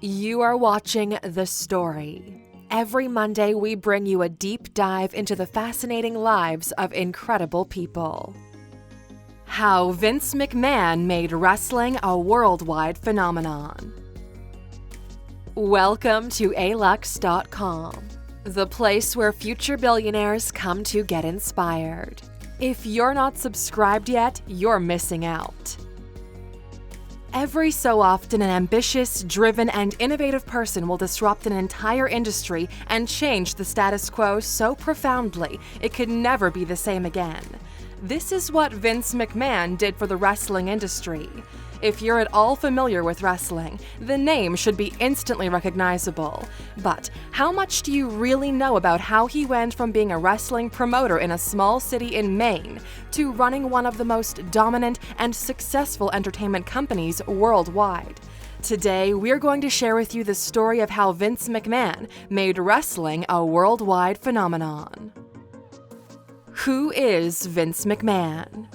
You are watching The Story. Every Monday, we bring you a deep dive into the fascinating lives of incredible people. How Vince McMahon made wrestling a worldwide phenomenon. Welcome to Alux.com, the place where future billionaires come to get inspired. If you're not subscribed yet, you're missing out. Every so often, an ambitious, driven, and innovative person will disrupt an entire industry and change the status quo so profoundly it could never be the same again. This is what Vince McMahon did for the wrestling industry. If you're at all familiar with wrestling, the name should be instantly recognizable. But how much do you really know about how he went from being a wrestling promoter in a small city in Maine to running one of the most dominant and successful entertainment companies worldwide? Today, we're going to share with you the story of how Vince McMahon made wrestling a worldwide phenomenon. Who is Vince McMahon?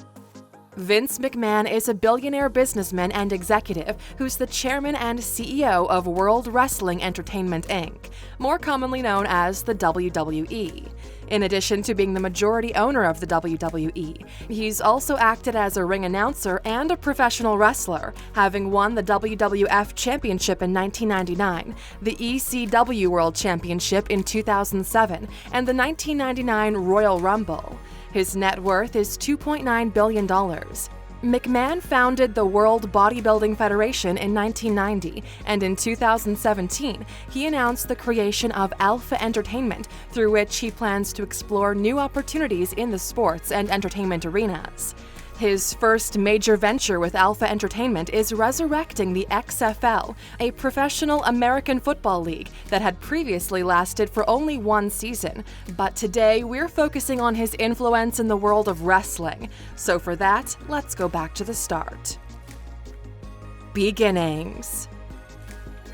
Vince McMahon is a billionaire businessman and executive who's the chairman and CEO of World Wrestling Entertainment, Inc., more commonly known as the WWE. In addition to being the majority owner of the WWE, he's also acted as a ring announcer and a professional wrestler, having won the WWF Championship in 1999, the ECW World Championship in 2007, and the 1999 Royal Rumble. His net worth is $2.9 billion. McMahon founded the World Bodybuilding Federation in 1990, and in 2017, he announced the creation of Alpha Entertainment, through which he plans to explore new opportunities in the sports and entertainment arenas. His first major venture with Alpha Entertainment is resurrecting the XFL, a professional American football league that had previously lasted for only one season. But today, we're focusing on his influence in the world of wrestling. So for that, let's go back to the start. Beginnings.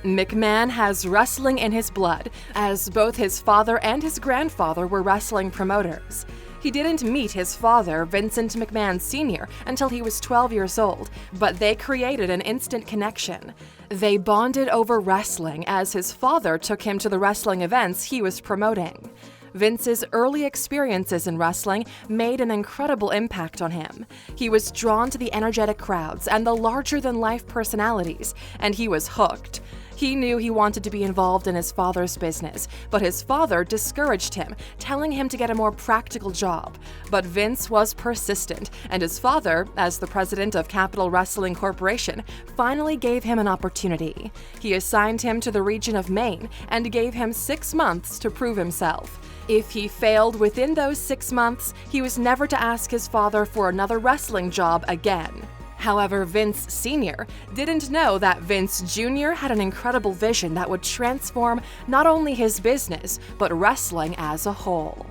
McMahon has wrestling in his blood, as both his father and his grandfather were wrestling promoters. He didn't meet his father, Vincent McMahon Sr., until he was 12 years old, but they created an instant connection. They bonded over wrestling as his father took him to the wrestling events he was promoting. Vince's early experiences in wrestling made an incredible impact on him. He was drawn to the energetic crowds and the larger-than-life personalities, and he was hooked. He knew he wanted to be involved in his father's business, but his father discouraged him, telling him to get a more practical job. But Vince was persistent, and his father, as the president of Capital Wrestling Corporation, finally gave him an opportunity. He assigned him to the region of Maine and gave him 6 months to prove himself. If he failed within those 6 months, he was never to ask his father for another wrestling job again. However, Vince Sr. didn't know that Vince Jr. had an incredible vision that would transform not only his business, but wrestling as a whole.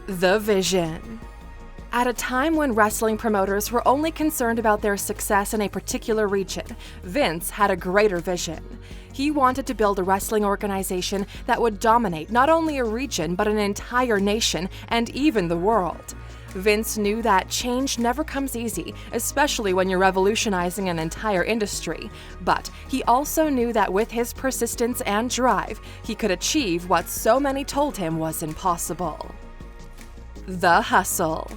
The vision. At a time when wrestling promoters were only concerned about their success in a particular region, Vince had a greater vision. He wanted to build a wrestling organization that would dominate not only a region, but an entire nation and even the world. Vince knew that change never comes easy, especially when you're revolutionizing an entire industry. But he also knew that with his persistence and drive, he could achieve what so many told him was impossible. The hustle.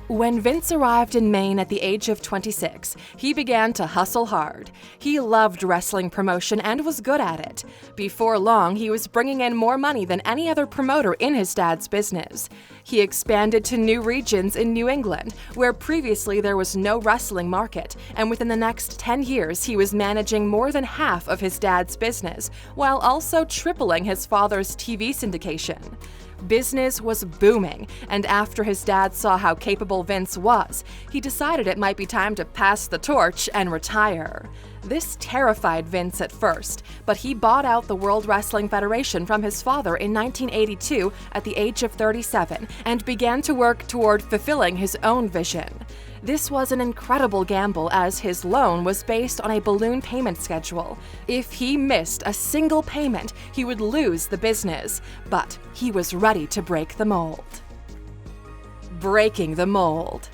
When Vince arrived in Maine at the age of 26, he began to hustle hard. He loved wrestling promotion and was good at it. Before long, he was bringing in more money than any other promoter in his dad's business. He expanded to new regions in New England, where previously there was no wrestling market, and within the next 10 years, he was managing more than half of his dad's business, while also tripling his father's TV syndication. Business was booming, and after his dad saw how capable Vince was, he decided it might be time to pass the torch and retire. This terrified Vince at first, but he bought out the World Wrestling Federation from his father in 1982 at the age of 37 and began to work toward fulfilling his own vision. This was an incredible gamble as his loan was based on a balloon payment schedule. If he missed a single payment, he would lose the business, but he was ready to break the mold. Breaking the mold.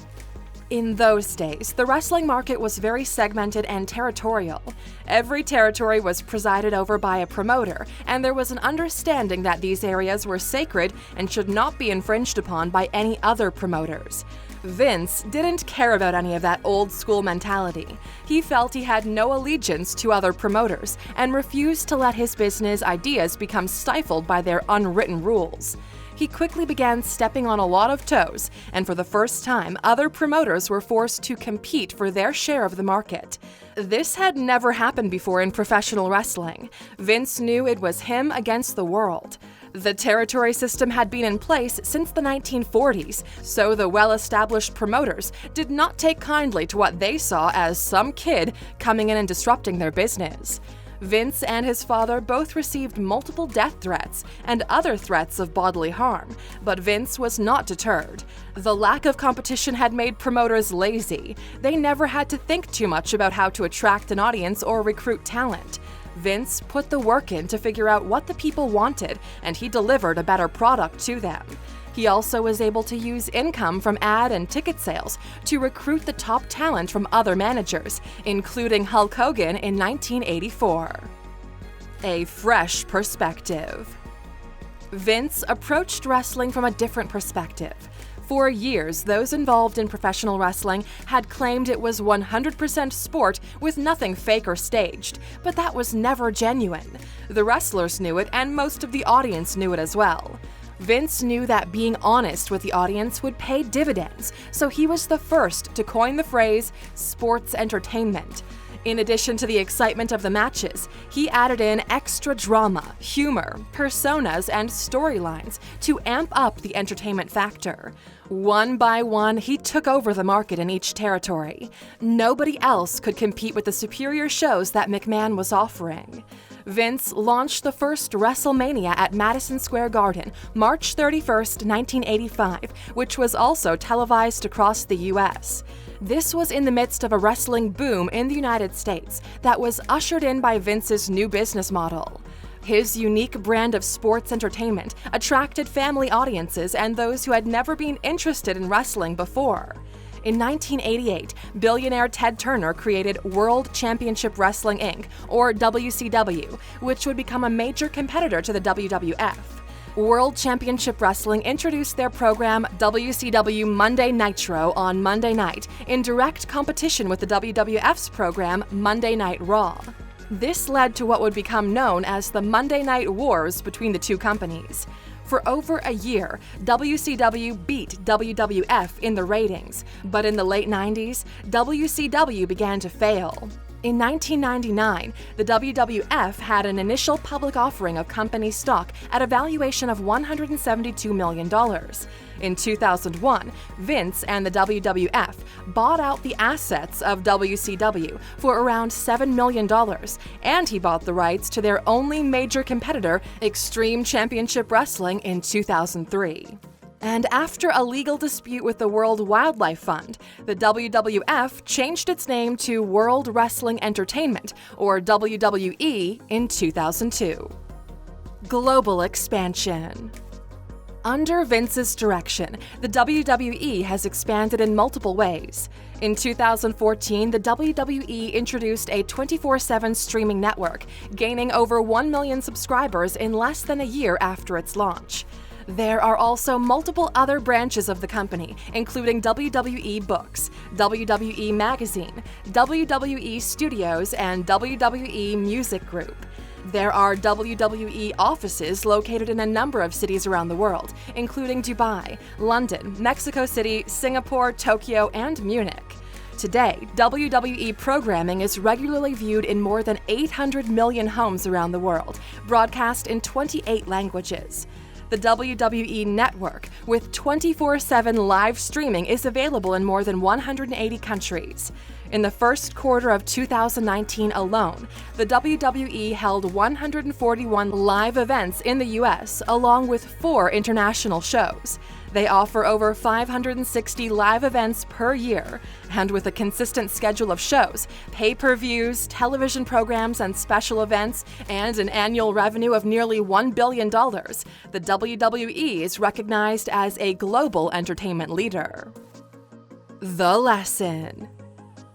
In those days, the wrestling market was very segmented and territorial. Every territory was presided over by a promoter, and there was an understanding that these areas were sacred and should not be infringed upon by any other promoters. Vince didn't care about any of that old-school mentality. He felt he had no allegiance to other promoters and refused to let his business ideas become stifled by their unwritten rules. He quickly began stepping on a lot of toes, and for the first time, other promoters were forced to compete for their share of the market. This had never happened before in professional wrestling. Vince knew it was him against the world. The territory system had been in place since the 1940s, so the well-established promoters did not take kindly to what they saw as some kid coming in and disrupting their business. Vince and his father both received multiple death threats and other threats of bodily harm, but Vince was not deterred. The lack of competition had made promoters lazy. They never had to think too much about how to attract an audience or recruit talent. Vince put the work in to figure out what the people wanted, and he delivered a better product to them. He also was able to use income from ad and ticket sales to recruit the top talent from other managers, including Hulk Hogan in 1984. A fresh perspective. Vince approached wrestling from a different perspective. For years, those involved in professional wrestling had claimed it was 100% sport with nothing fake or staged, but that was never genuine. The wrestlers knew it, and most of the audience knew it as well. Vince knew that being honest with the audience would pay dividends, so he was the first to coin the phrase sports entertainment. In addition to the excitement of the matches, he added in extra drama, humor, personas, and storylines to amp up the entertainment factor. One by one, he took over the market in each territory. Nobody else could compete with the superior shows that McMahon was offering. Vince launched the first Wrestlemania at Madison Square Garden, March 31st, 1985, which was also televised across the U.S. This was in the midst of a wrestling boom in the United States that was ushered in by Vince's new business model. His unique brand of sports entertainment attracted family audiences and those who had never been interested in wrestling before. In 1988, billionaire Ted Turner created World Championship Wrestling Inc., or WCW, which would become a major competitor to the WWF. World Championship Wrestling introduced their program WCW Monday Nitro on Monday night, in direct competition with the WWF's program Monday Night Raw. This led to what would become known as the Monday Night Wars between the two companies. For over a year, WCW beat WWF in the ratings, but in the late 90s, WCW began to fail. In 1999, the WWF had an initial public offering of company stock at a valuation of $172 million. In 2001, Vince and the WWF bought out the assets of WCW for around $7 million, and he bought the rights to their only major competitor, Extreme Championship Wrestling, in 2003. And after a legal dispute with the World Wildlife Fund, the WWF changed its name to World Wrestling Entertainment, or WWE, in 2002. Global expansion. Under Vince's direction, the WWE has expanded in multiple ways. In 2014, the WWE introduced a 24/7 streaming network, gaining over 1 million subscribers in less than a year after its launch. There are also multiple other branches of the company, including WWE Books, WWE Magazine, WWE Studios, and WWE Music Group. There are WWE offices located in a number of cities around the world, including Dubai, London, Mexico City, Singapore, Tokyo, and Munich. Today, WWE programming is regularly viewed in more than 800 million homes around the world, broadcast in 28 languages. The WWE Network, with 24/7 live streaming, is available in more than 180 countries. In the first quarter of 2019 alone, the WWE held 141 live events in the U.S., along with 4 international shows. They offer over 560 live events per year, and with a consistent schedule of shows, pay-per-views, television programs, and special events, and an annual revenue of nearly $1 billion, the WWE is recognized as a global entertainment leader. The lesson.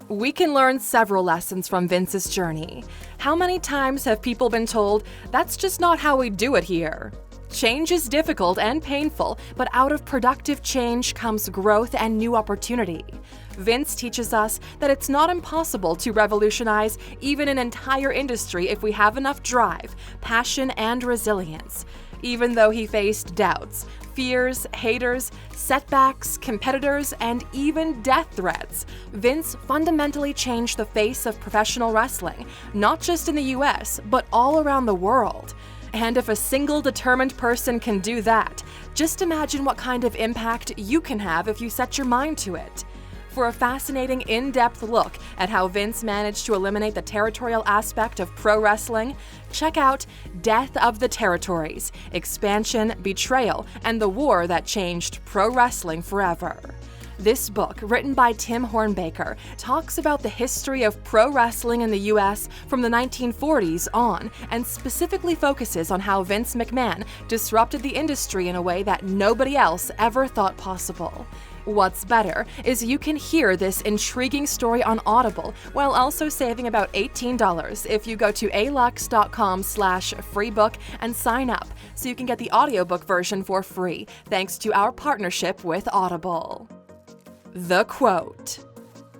We can learn several lessons from Vince's journey. How many times have people been told, "That's just not how we do it here"? Change is difficult and painful, but out of productive change comes growth and new opportunity. Vince teaches us that it's not impossible to revolutionize even an entire industry if we have enough drive, passion, and resilience. Even though he faced doubts, fears, haters, setbacks, competitors, and even death threats, Vince fundamentally changed the face of professional wrestling, not just in the US, but all around the world. And if a single determined person can do that, just imagine what kind of impact you can have if you set your mind to it. For a fascinating, in-depth look at how Vince managed to eliminate the territorial aspect of pro wrestling, check out Death of the Territories, Expansion, Betrayal, and the War That Changed Pro Wrestling Forever. This book, written by Tim Hornbaker, talks about the history of pro wrestling in the US from the 1940s on, and specifically focuses on how Vince McMahon disrupted the industry in a way that nobody else ever thought possible. What's better is you can hear this intriguing story on Audible while also saving about $18 if you go to Alux.com/freebook and sign up so you can get the audiobook version for free thanks to our partnership with Audible. The quote.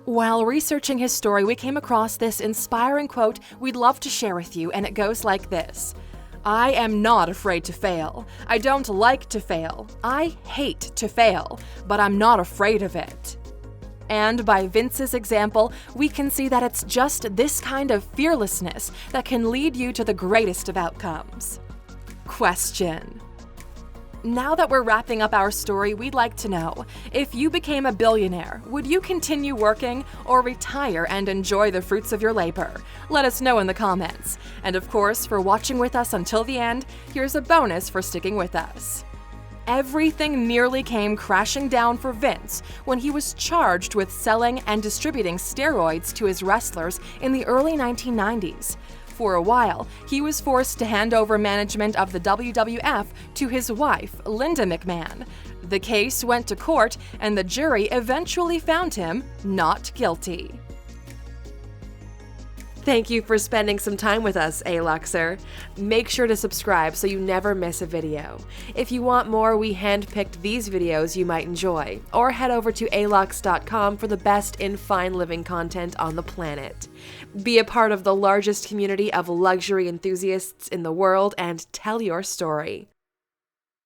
While researching his story, we came across this inspiring quote we'd love to share with you, and it goes like this. "I am not afraid to fail. I don't like to fail. I hate to fail, but I'm not afraid of it." And by Vince's example, we can see that it's just this kind of fearlessness that can lead you to the greatest of outcomes. Question. Now that we're wrapping up our story, we'd like to know, if you became a billionaire, would you continue working or retire and enjoy the fruits of your labor? Let us know in the comments. And of course, for watching with us until the end, here's a bonus for sticking with us. Everything nearly came crashing down for Vince when he was charged with selling and distributing steroids to his wrestlers in the early 1990s. For a while, he was forced to hand over management of the WWF to his wife, Linda McMahon. The case went to court, and the jury eventually found him not guilty. Thank you for spending some time with us, Aluxer. Make sure to subscribe so you never miss a video. If you want more, we handpicked these videos you might enjoy, or head over to Alux.com for the best in fine living content on the planet. Be a part of the largest community of luxury enthusiasts in the world and tell your story.